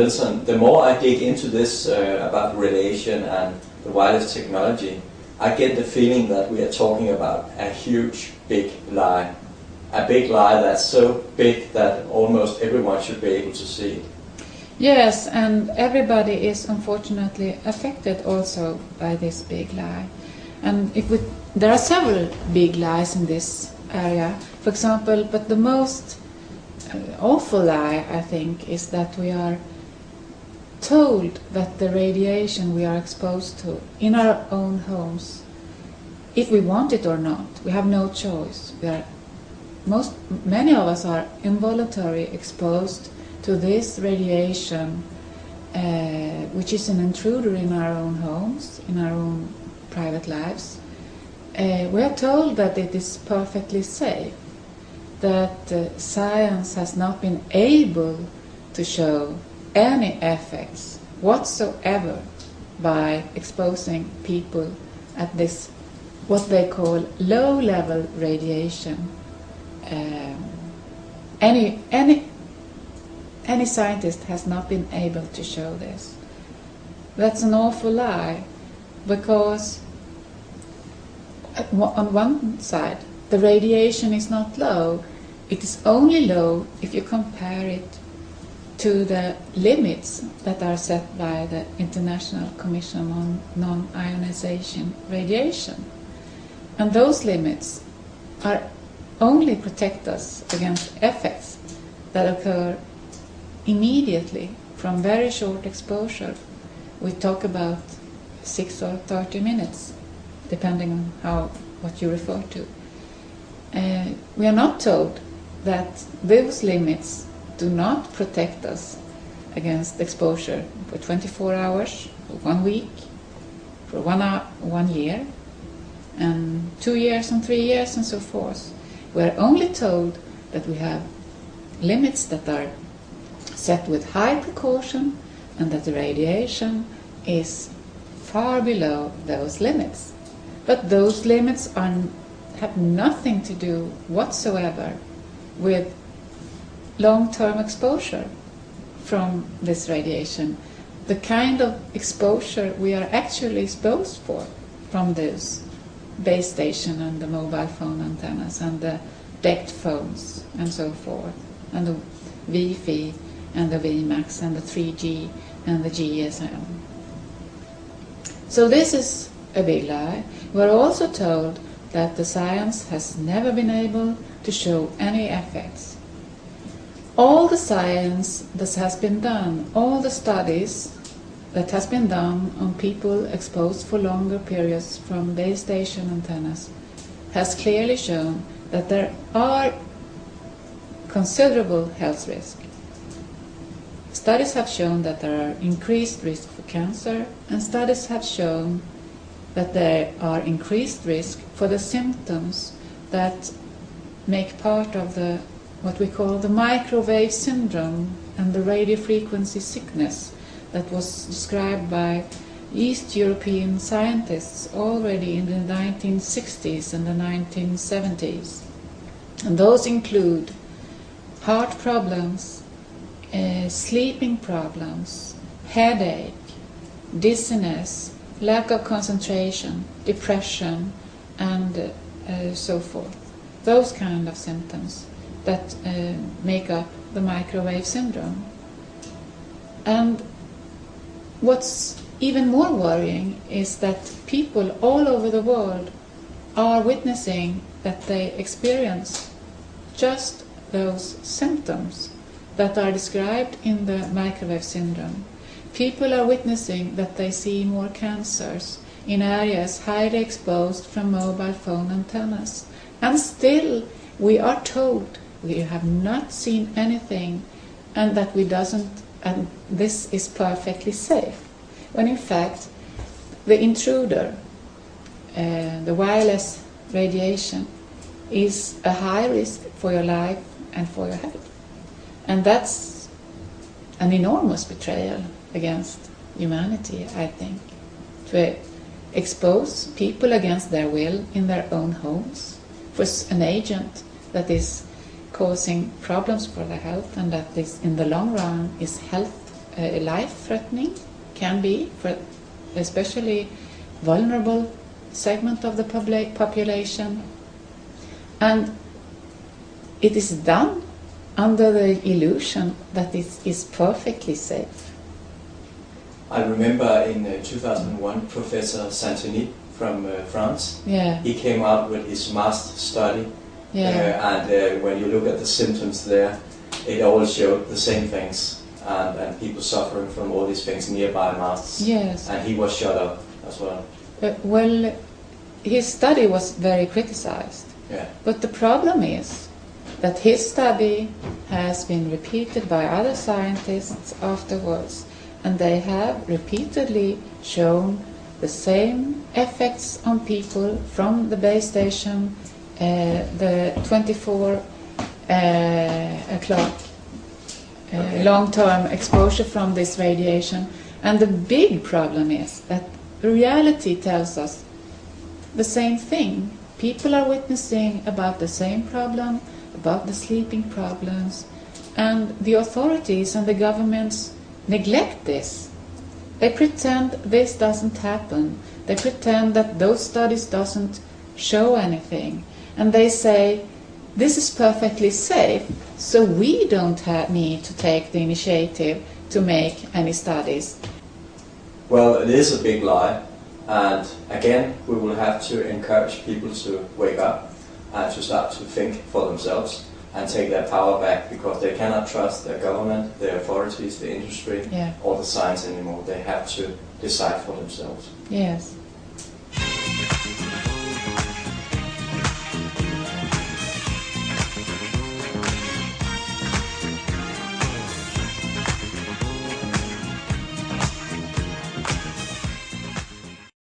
Nilsson, the more I dig into this about radiation and the wireless technology, I get the feeling that we are talking about a huge, big lie. A big lie that's so big that almost everyone should be able to see it. Yes, and everybody is unfortunately affected also by this big lie. And there are several big lies in this area. For example, but the most awful lie, I think, is that we are told that the radiation we are exposed to in our own homes, if we want it or not, we have no choice. Many of us are involuntarily exposed to this radiation, which is an intruder in our own homes, in our own private lives. We are told that it is perfectly safe, that science has not been able to show any effects whatsoever by exposing people at this, what they call low-level radiation. Any scientist has not been able to show this. That's an awful lie, because on one side, the radiation is not low. It is only low if you compare it to the limits that are set by the International Commission on Non-Ionization Radiation. And those limits are only protect us against effects that occur immediately from very short exposure. We talk about 6 or 30 minutes, depending on what you refer to. We are not told that those limits do not protect us against exposure for 24 hours, for 1 week, for 1 year, and 2 years and 3 years and so forth. We are only told that we have limits that are set with high precaution and that the radiation is far below those limits. But those limits have nothing to do whatsoever with long-term exposure from this radiation. The kind of exposure we are actually exposed for from those base station and the mobile phone antennas and the DECT phones and so forth, and the Wi-Fi and the WiMAX and the 3G and the GSM. So this is a big lie. We're also told that the science has never been able to show any effects. All the science that has been done, all the studies that has been done on people exposed for longer periods from base station antennas has clearly shown that there are considerable health risks. Studies have shown that there are increased risk for cancer, and studies have shown that there are increased risk for the symptoms that make part of what we call the microwave syndrome and the radiofrequency sickness that was described by East European scientists already in the 1960s and the 1970s. And those include heart problems, sleeping problems, headache, dizziness, lack of concentration, depression, and so forth. Those kind of symptoms that make up the microwave syndrome. And what's even more worrying is that people all over the world are witnessing that they experience just those symptoms that are described in the microwave syndrome. People are witnessing that they see more cancers in areas highly exposed from mobile phone antennas. And still we are told we have not seen anything and that and this is perfectly safe. When in fact the intruder, the wireless radiation, is a high risk for your life and for your health. And that's an enormous betrayal against humanity, I think, to expose people against their will in their own homes for an agent that is causing problems for their health and that is, in the long run, is health life-threatening, can be, for especially vulnerable segment of the population. And it is done under the illusion that it is perfectly safe. I remember in 2001, Professor Santoni from France, Yeah. he came out with his master study, and when you look at the symptoms there, it all showed the same things, and people suffering from all these things, nearby masks. Yes. And he was shut up as well. Well, his study was very criticized. Yeah. But the problem is that his study has been repeated by other scientists afterwards, and they have repeatedly shown the same effects on people from the base station, the 24 o'clock long-term exposure from this radiation. And the big problem is that reality tells us the same thing. People are witnessing about the same problem, about the sleeping problems, and the authorities and the governments neglect this. They pretend this doesn't happen. They pretend that those studies doesn't show anything. And they say, this is perfectly safe, so we don't need to take the initiative to make any studies. Well, it is a big lie, and again, we will have to encourage people to wake up and to start to think for themselves and take their power back, because they cannot trust their government, their authorities, the industry, or the science anymore. They have to decide for themselves. Yes.